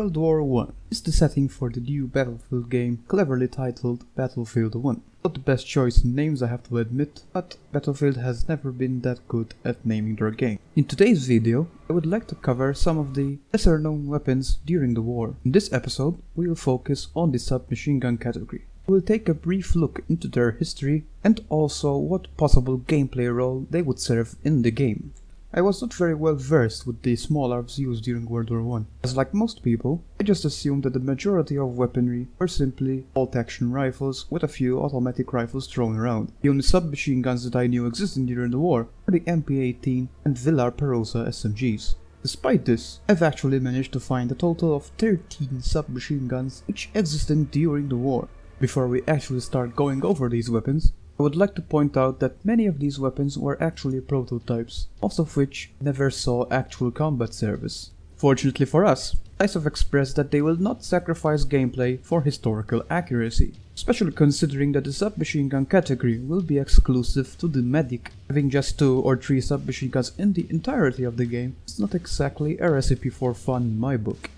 World War I is the setting for the new Battlefield game, cleverly titled Battlefield 1. Not the best choice in names, I have to admit, but Battlefield has never been that good at naming their game. In today's video, I would like to cover some of the lesser known weapons during the war. In this episode, we will focus on the submachine gun category. We will take a brief look into their history and also what possible gameplay role they would serve in the game. I was not very well versed with the small arms used during World War I, as like most people, I just assumed that the majority of weaponry were simply bolt-action rifles with a few automatic rifles thrown around. The only submachine guns that I knew existing during the war were the MP18 and Villar-Perosa SMGs. Despite this, I've actually managed to find a total of 13 submachine guns which existed during the war. Before we actually start going over these weapons, I would like to point out that many of these weapons were actually prototypes, most of which never saw actual combat service. Fortunately for us, guys have expressed that they will not sacrifice gameplay for historical accuracy, especially considering that the submachine gun category will be exclusive to the medic. Having just 2 or 3 submachine guns in the entirety of the game is not exactly a recipe for fun in my book.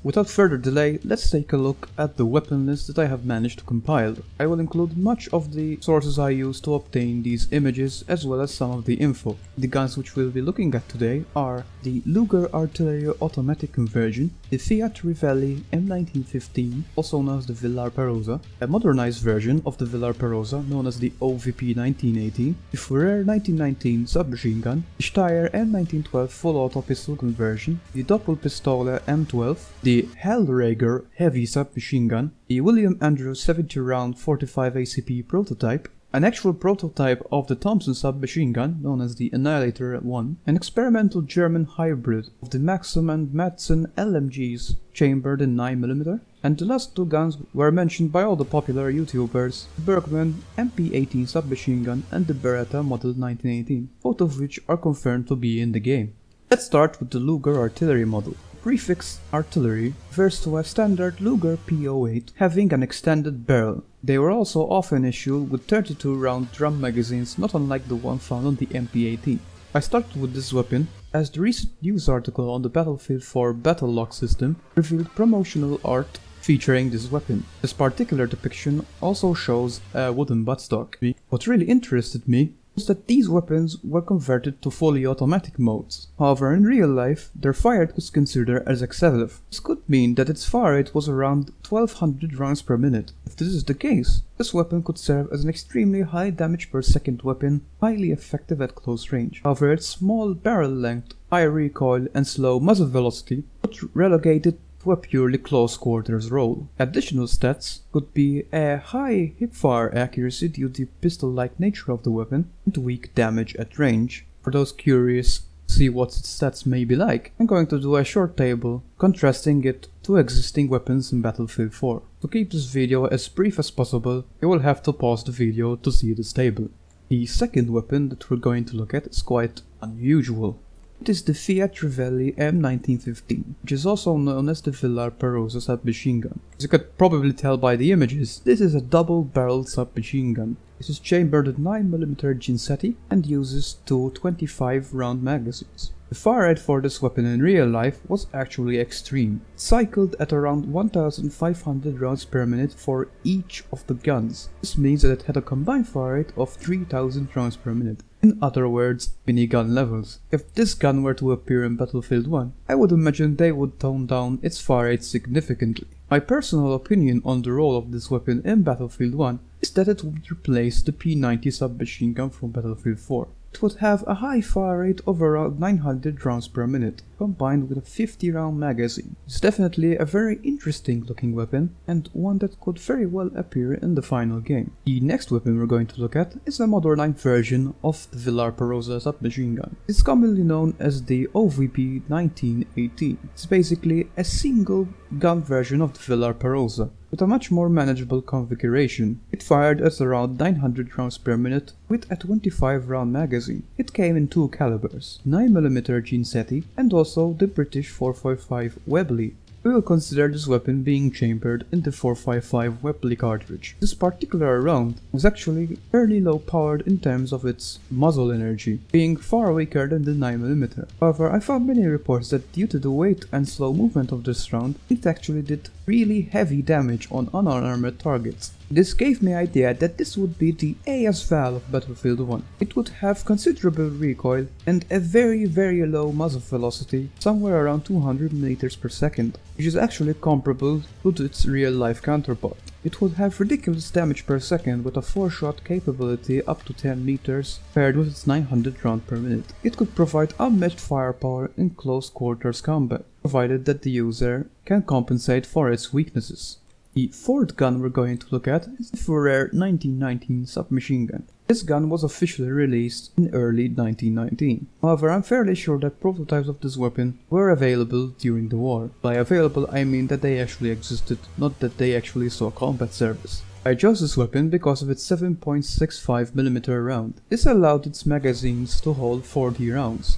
Without further delay, let's take a look at the weapon list that I have managed to compile. I will include much of the sources I used to obtain these images as well as some of the info. The guns which we'll be looking at today are the Luger Artillery Automatic Conversion, the Fiat Reveille M1915, also known as the Villar-Perosa, a modernized version of the Villar-Perosa known as the OVP 1918, the Furrer 1919 submachine gun, the Steyr M1912 full auto pistol conversion, the Doppelpistole M12, the Hellrager heavy submachine gun, the William Andrews 70 round 45 ACP prototype, an actual prototype of the Thompson submachine gun known as the Annihilator 1, an experimental German hybrid of the Maxim and Madsen LMGs chambered in 9mm, and the last 2 guns were mentioned by all the popular YouTubers, the Bergman MP18 submachine gun and the Beretta Model 1918, both of which are confirmed to be in the game. Let's start with the Luger artillery model. Prefix artillery refers to a standard Luger Po8 having an extended barrel. They were also often issued with 32 round drum magazines, not unlike the one found on the MP18. I started with this weapon as the recent news article on the Battlefield 4 battle log system revealed promotional art featuring this weapon. This particular depiction also shows a wooden buttstock. What really interested me was that these weapons were converted to fully automatic modes. However, in real life, their fire rate was considered as excessive. This could mean that its fire rate was around 1200 rounds per minute. If this is the case, this weapon could serve as an extremely high damage per second weapon, highly effective at close range. However, its small barrel length, high recoil and slow muzzle velocity would relegate it to a purely close quarters role. Additional stats could be a high hipfire accuracy due to the pistol-like nature of the weapon and weak damage at range. For those curious to see what its stats may be like, I'm going to do a short table contrasting it to existing weapons in Battlefield 4. To keep this video as brief as possible, you will have to pause the video to see this table. The second weapon that we're going to look at is quite unusual. It is the Fiat Reveille M1915, which is also known as the Villar-Perosa submachine gun. As you could probably tell by the images, this is a double-barreled submachine gun. This is chambered at 9mm Ginsetti and uses 2 25 round magazines. The fire rate for this weapon in real life was actually extreme. It cycled at around 1500 rounds per minute for each of the guns. This means that it had a combined fire rate of 3000 rounds per minute. In other words, minigun levels. If this gun were to appear in Battlefield 1, I would imagine they would tone down its fire rate significantly. My personal opinion on the role of this weapon in Battlefield 1 is that it would replace the P90 submachine gun from Battlefield 4. It would have a high fire rate of around 900 rounds per minute, combined with a 50 round magazine. It's definitely a very interesting looking weapon, and one that could very well appear in the final game. The next weapon we're going to look at is a modernized version of the Villar-Perosa submachine gun. It's commonly known as the OVP 1918. It's basically a single gun version of the Villar-Perosa, with a much more manageable configuration. It fired at around 900 rounds per minute with a 25 round magazine. It came in 2 calibers, 9mm Ginsetti and also the British 4.55 Webley. we will consider this weapon being chambered in the 4.55 Webley cartridge. This particular round was actually fairly low powered in terms of its muzzle energy, being far weaker than the 9mm. However, I found many reports that due to the weight and slow movement of this round, it actually did really heavy damage on unarmored targets. This gave me the idea that this would be the AS Val of Battlefield 1. It would have considerable recoil and a very low muzzle velocity, somewhere around 200 meters per second, which is actually comparable to its real-life counterpart. It would have ridiculous damage per second with a 4-shot capability up to 10 meters, paired with its 900 rounds per minute. It could provide unmatched firepower in close quarters combat, provided that the user can compensate for its weaknesses. The fourth gun we're going to look at is the Furrier 1919 submachine gun. This gun was officially released in early 1919. However, I'm fairly sure that prototypes of this weapon were available during the war. By available, I mean that they actually existed, not that they actually saw combat service. I chose this weapon because of its 7.65mm round. This allowed its magazines to hold 40 rounds.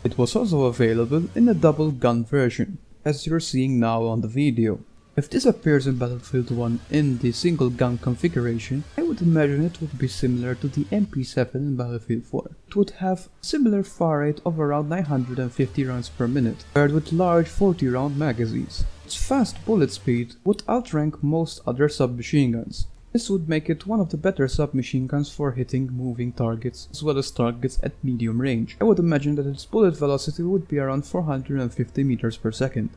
It was also available in a double gun version, as you're seeing now on the video. If this appears in Battlefield 1 in the single gun configuration, I would imagine it would be similar to the MP7 in Battlefield 4. It would have similar fire rate of around 950 rounds per minute, paired with large 40 round magazines. Its fast bullet speed would outrank most other submachine guns. This would make it one of the better submachine guns for hitting moving targets, as well as targets at medium range. I would imagine that its bullet velocity would be around 450 meters per second.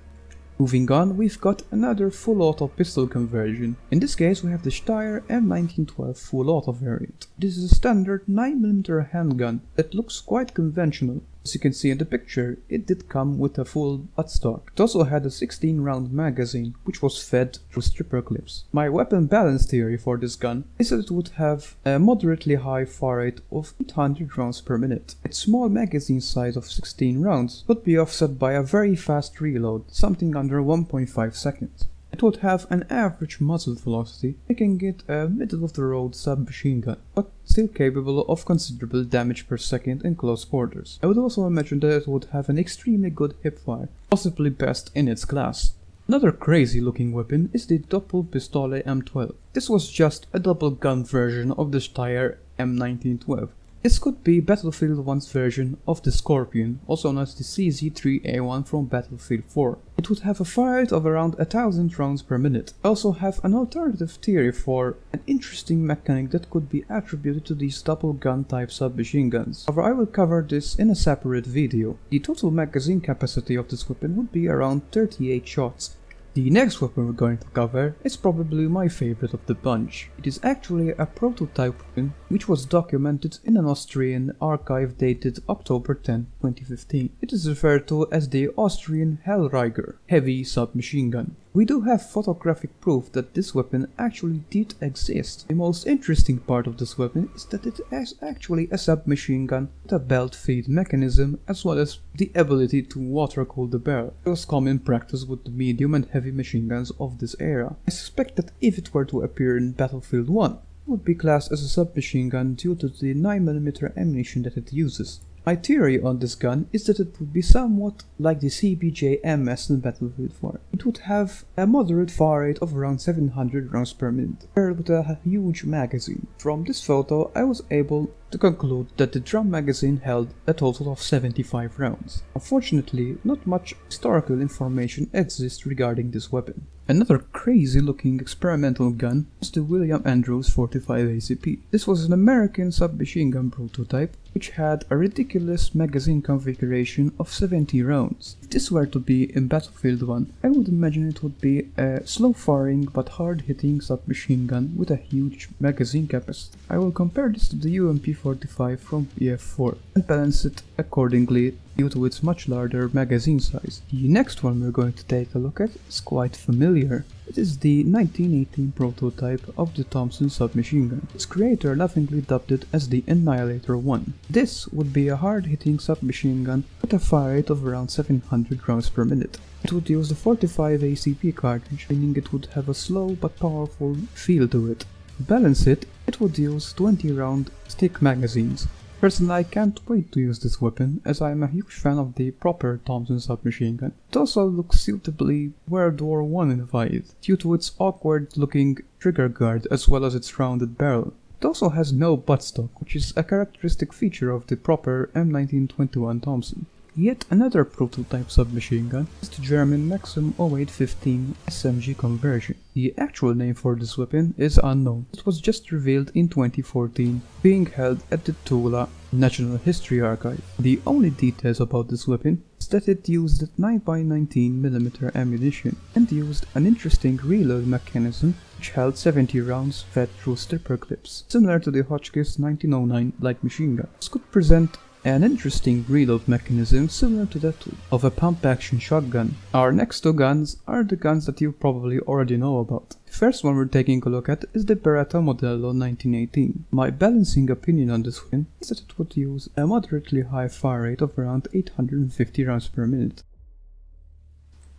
Moving on, we've got another full auto pistol conversion. In this case we have the Steyr M1912 full auto variant. This is a standard 9mm handgun that looks quite conventional. As you can see in the picture, it did come with a full buttstock. It also had a 16 round magazine, which was fed through stripper clips. My weapon balance theory for this gun is that it would have a moderately high fire rate of 800 rounds per minute. Its small magazine size of 16 rounds would be offset by a very fast reload, something under 1.5 seconds. It would have an average muzzle velocity, making it a middle-of-the-road submachine gun, but still capable of considerable damage per second in close quarters. I would also imagine that it would have an extremely good hipfire, possibly best in its class. Another crazy looking weapon is the Doppelpistole M12. This was just a double gun version of the Steyr M1912. This could be Battlefield 1's version of the Scorpion, also known as the CZ3A1 from Battlefield 4. It would have a fire rate of around 1000 rounds per minute. I also have an alternative theory for an interesting mechanic that could be attributed to these double gun type submachine guns. However, I will cover this in a separate video. The total magazine capacity of this weapon would be around 38 shots. The next weapon we're going to cover is probably my favorite of the bunch. It is actually a prototype weapon which was documented in an Austrian archive dated October 10, 2015. It is referred to as the Austrian Hellriger heavy submachine gun. We do have photographic proof that this weapon actually did exist. The most interesting part of this weapon is that it is actually a submachine gun with a belt feed mechanism, as well as the ability to water cool the barrel. It was common practice with the medium and heavy machine guns of this era. I suspect that if it were to appear in Battlefield 1, it would be classed as a submachine gun due to the 9mm ammunition that it uses. My theory on this gun is that it would be somewhat like the CBJ MS in Battlefield 4. It would have a moderate fire rate of around 700 rounds per minute, paired with a huge magazine. From this photo I was able to conclude that the drum magazine held a total of 75 rounds. Unfortunately, not much historical information exists regarding this weapon. Another crazy looking experimental gun is the William Andrews 45 ACP. This was an American submachine gun prototype which had a ridiculous magazine configuration of 70 rounds. If this were to be in Battlefield 1, I would imagine it would be a slow firing but hard hitting submachine gun with a huge magazine capacity. I will compare this to the UMP45 from BF4 and balance it accordingly due to its much larger magazine size. The next one we're going to take a look at is quite familiar. It is the 1918 prototype of the Thompson submachine gun. Its creator laughingly dubbed it as the Annihilator 1. This would be a hard-hitting submachine gun with a fire rate of around 700 rounds per minute. It would use the 45 ACP cartridge, meaning it would have a slow but powerful feel to it. To balance it, it would use 20 round stick magazines. Personally, I can't wait to use this weapon, as I am a huge fan of the proper Thompson submachine gun. It also looks suitably World War I inspired, due to its awkward looking trigger guard as well as its rounded barrel. It also has no buttstock, which is a characteristic feature of the proper M1921 Thompson. Yet another prototype submachine gun is the German Maxim 0815 SMG conversion. The actual name for this weapon is unknown. It was just revealed in 2014, being held at the Tula National History Archive. The only details about this weapon is that it used 9x19mm ammunition and used an interesting reload mechanism which held 70 rounds fed through stripper clips, similar to the Hotchkiss 1909 light machine gun. This could present an interesting reload mechanism similar to that of a pump-action shotgun. Our next two guns are the guns that you probably already know about. The first one we're taking a look at is the Perito Modello 1918. My balancing opinion on this weapon is that it would use a moderately high fire rate of around 850 rounds per minute.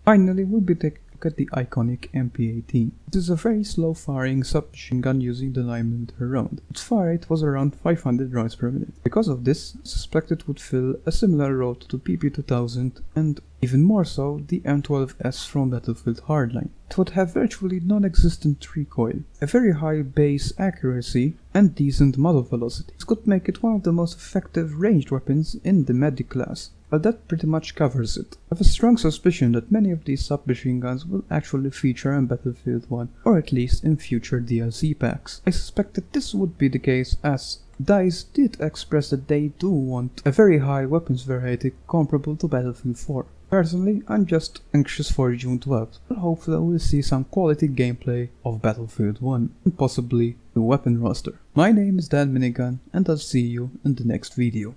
Finally, we'll be taking a look at the iconic MP18. It is a very slow firing submachine gun using the 9mm round. Its fire rate was around 500 rounds per minute. Because of this, I suspect it would fill a similar role to the PP2000 and even more so the M12S from Battlefield Hardline. It would have virtually non-existent recoil, a very high base accuracy and decent muzzle velocity. This could make it one of the most effective ranged weapons in the medic class. But that pretty much covers it. I have a strong suspicion that many of these submachine guns will actually feature in Battlefield 1, or at least in future DLC packs. I suspect that this would be the case, as DICE did express that they do want a very high weapons variety comparable to Battlefield 4. Personally, I'm just anxious for June 12th, but hopefully we'll see some quality gameplay of Battlefield 1, and possibly the weapon roster. My name is DanMinigun, and I'll see you in the next video.